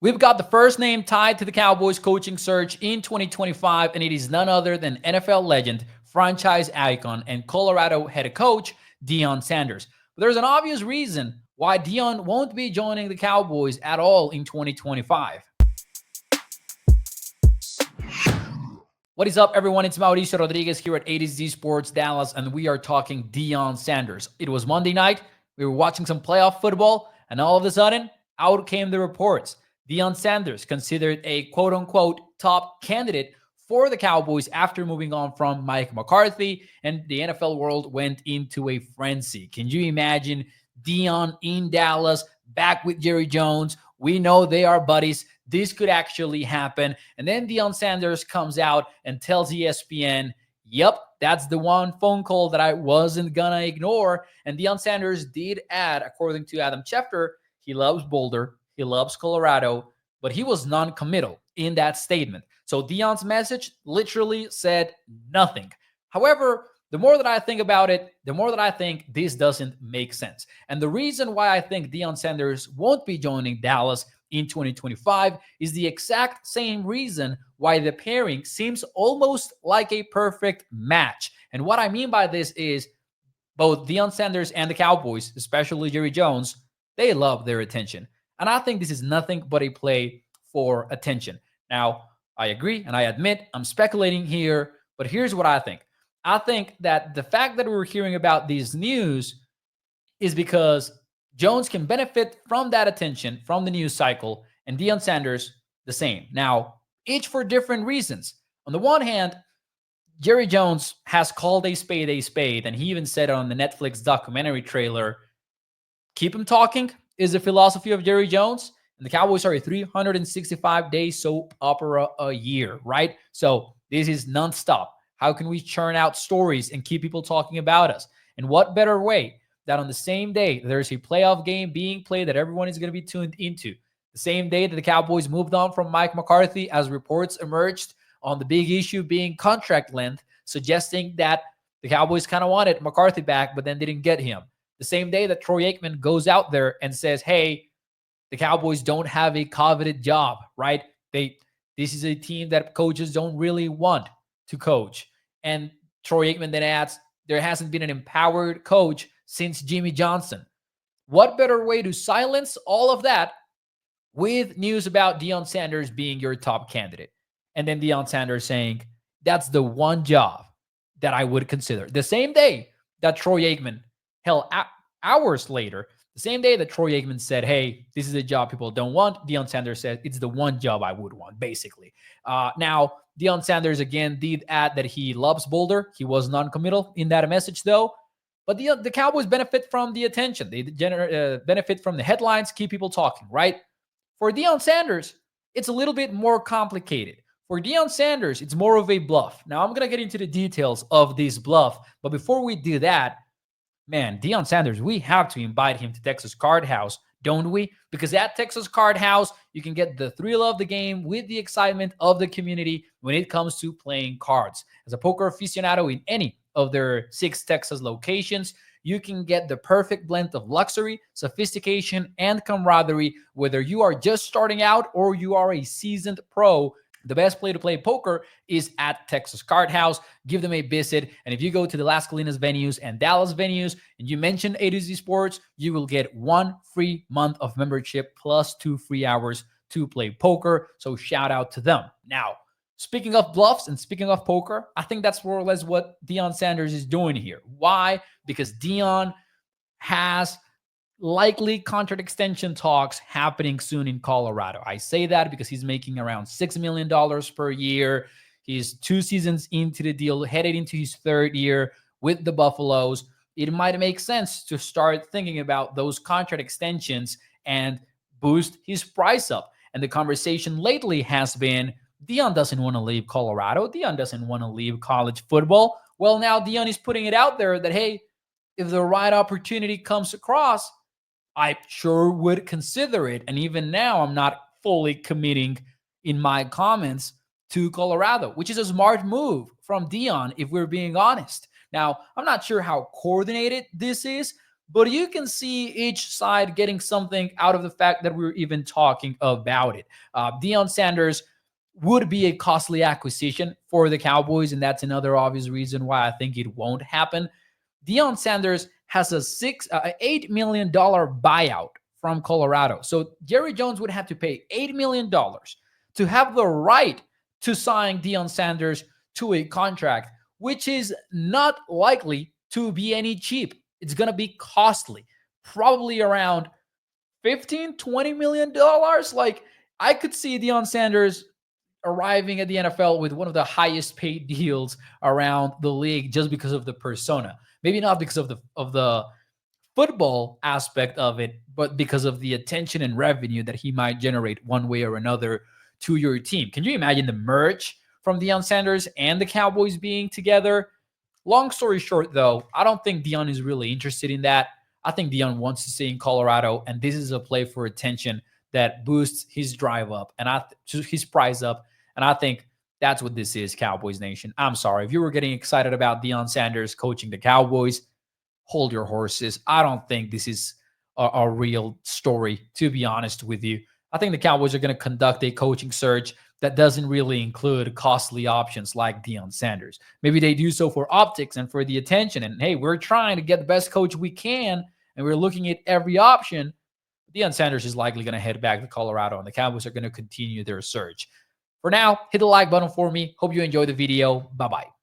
We've got the first name tied to the Cowboys coaching search in 2025, and it is none other than NFL legend, franchise icon, and Colorado head coach Deion Sanders. But there's an obvious reason why Deion won't be joining the Cowboys at all in 2025. What is up, everyone? It's Mauricio Rodriguez here at A to Z Sports Dallas, and we are talking Deion Sanders. It was Monday night. We were watching some playoff football, and all of a sudden, out came the reports. Deion Sanders considered a quote-unquote top candidate for the Cowboys after moving on from Mike McCarthy, and the NFL world went into a frenzy. Can you imagine Deion in Dallas, back with Jerry Jones? We know they are buddies. This could actually happen. And then Deion Sanders comes out and tells ESPN, yep, that's the one phone call that I wasn't going to ignore. And Deion Sanders did add, according to Adam Schefter, he loves Boulder, he loves Colorado, but he was non-committal in that statement. So Deion's message literally said nothing. However, the more that I think about it, the more that I think this doesn't make sense. And the reason why I think Deion Sanders won't be joining Dallas in 2025 is the exact same reason why the pairing seems almost like a perfect match. And what I mean by this is both Deion Sanders and the Cowboys, especially Jerry Jones, they love their attention. And I think this is nothing but a play for attention. Now, I agree and I admit I'm speculating here, but here's what I think. I think that the fact that we're hearing about these news is because Jones can benefit from that attention, from the news cycle, and Deion Sanders the same. Now, each for different reasons. On the one hand, Jerry Jones has called a spade, and he even said it on the Netflix documentary trailer. Keep him talking is the philosophy of Jerry Jones. And the Cowboys are a 365-day soap opera a year, right? So this is nonstop. How can we churn out stories and keep people talking about us? And what better way that on the same day there's a playoff game being played that everyone is going to be tuned into, the same day that the Cowboys moved on from Mike McCarthy, as reports emerged on the big issue being contract length, suggesting that the Cowboys kind of wanted McCarthy back, but then didn't get him. The same day that Troy Aikman goes out there and says, hey, the Cowboys don't have a coveted job, right? This is a team that coaches don't really want to coach. And Troy Aikman then adds, there hasn't been an empowered coach since Jimmy Johnson. What better way to silence all of that with news about Deion Sanders being your top candidate? And then Deion Sanders saying, that's the one job that I would consider. The same day that Troy Aikman, hell, hours later, the same day that Troy Aikman said, hey, this is a job people don't want, Deion Sanders said, it's the one job I would want, basically. Now, Deion Sanders, again, did add that he loves Boulder. He was non-committal in that message, though. But the Cowboys benefit from the attention. They benefit from the headlines, keep people talking, right? For Deion Sanders, it's a little bit more complicated. For Deion Sanders, it's more of a bluff. Now, I'm going to get into the details of this bluff. But before we do that, man, Deion Sanders, we have to invite him to Texas Card House, don't we? Because at Texas Card House, you can get the thrill of the game with the excitement of the community when it comes to playing cards. As a poker aficionado in any of their 6 Texas locations, you can get the perfect blend of luxury, sophistication, and camaraderie, whether you are just starting out or you are a seasoned pro. The best place to play poker is at Texas Card House. Give them a visit. And if you go to the Las Colinas venues and Dallas venues and you mention A to Z Sports, you will get 1 free month of membership plus 2 free hours to play poker. So shout out to them. Now, speaking of bluffs and speaking of poker, I think that's more or less what Deion Sanders is doing here. Why? Because Deion has likely contract extension talks happening soon in Colorado. I say that because he's making around $6 million per year. He's 2 seasons into the deal, headed into his 3rd year with the Buffaloes. It might make sense to start thinking about those contract extensions and boost his price up. And the conversation lately has been, Deion doesn't want to leave Colorado. Deion doesn't want to leave college football. Well, now Deion is putting it out there that, hey, if the right opportunity comes across, I sure would consider it. And even now, I'm not fully committing in my comments to Colorado, which is a smart move from Deion, if we're being honest. Now, I'm not sure how coordinated this is, but you can see each side getting something out of the fact that we're even talking about it. Deion Sanders would be a costly acquisition for the Cowboys, and that's another obvious reason why I think it won't happen. Deion Sanders has a $8 million buyout from Colorado. So Jerry Jones would have to pay $8 million to have the right to sign Deion Sanders to a contract, which is not likely to be any cheap. It's going to be costly, probably around $15-20 million. Like, I could see Deion Sanders arriving at the NFL with one of the highest paid deals around the league just because of the persona. Maybe not because of the football aspect of it, but because of the attention and revenue that he might generate one way or another to your team. Can you imagine the merch from Deion Sanders and the Cowboys being together? Long story short, though, I don't think Deion is really interested in that. I think Deion wants to stay in Colorado, and this is a play for attention that boosts his drive up and his price up. And I think that's what this is, Cowboys Nation. I'm sorry. If you were getting excited about Deion Sanders coaching the Cowboys, hold your horses. I don't think this is a real story, to be honest with you. I think the Cowboys are going to conduct a coaching search that doesn't really include costly options like Deion Sanders. Maybe they do so for optics and for the attention. And hey, we're trying to get the best coach we can, and we're looking at every option. Deion Sanders is likely going to head back to Colorado, and the Cowboys are going to continue their search. For now, hit the like button for me. Hope you enjoyed the video. Bye-bye.